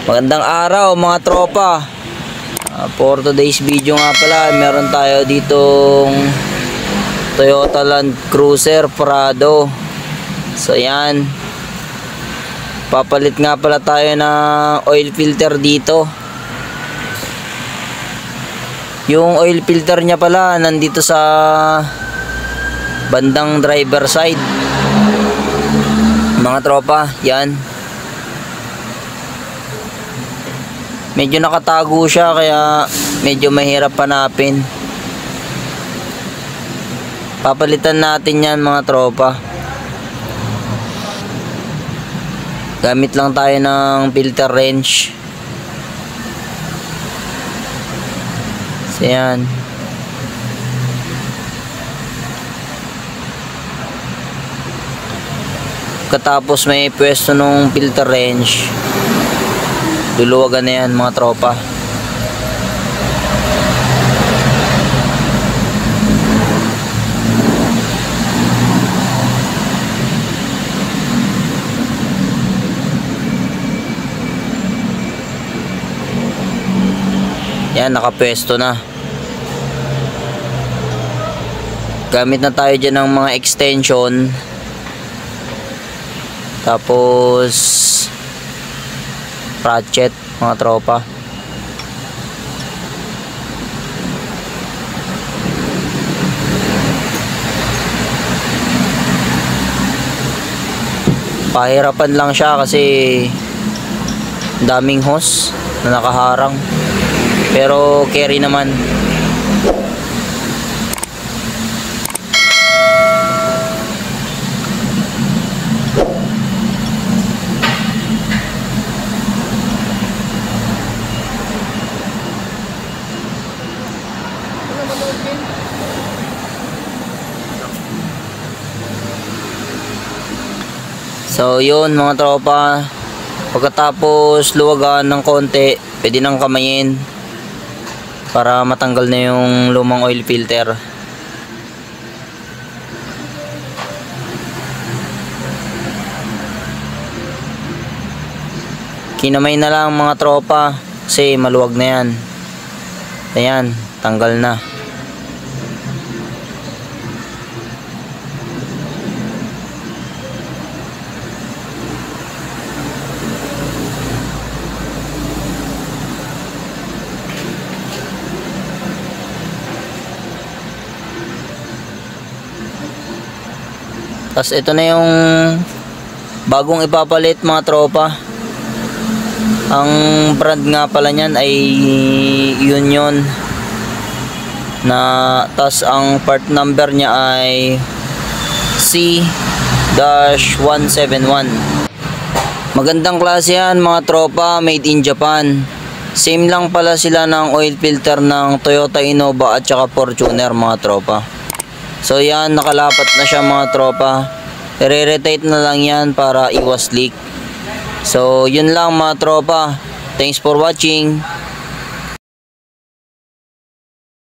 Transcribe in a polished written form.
Magandang araw mga tropa. For today's video nga pala, meron tayo ditong Toyota Land Cruiser Prado. So yan, papalit nga pala tayo ng oil filter dito. Yung oil filter nya pala nandito sa bandang driver side mga tropa. Yan, medyo nakatago siya kaya medyo mahirap hanapin. Papalitan natin yan mga tropa. Gamit lang tayo ng filter wrench. So yan, katapos may pwesto nung filter wrench, luluwagan na yan mga tropa. Yan, nakapwesto na. Gamit na tayo dyan ng mga extension, tapos ratchet mga tropa. Pahirapan lang siya kasi daming hose na nakaharang, pero carry naman. So yun mga tropa, pagkatapos luwagan ng konti, pwede nang kamayin para matanggal na yung lumang oil filter. Kinamay na lang mga tropa kasi maluwag na yan. Ayan, tanggal na. Tapos ito na yung bagong ipapalit mga tropa. Ang brand nga pala niyan ay Union na, tas ang part number niya ay C-171. Magandang klase yan mga tropa, made in Japan. Same lang pala sila ng oil filter ng Toyota Innova at saka Fortuner mga tropa. So yan, nakalapat na siya mga tropa. I-rotate na lang yan para iwas leak. So yun lang mga tropa. Thanks for watching.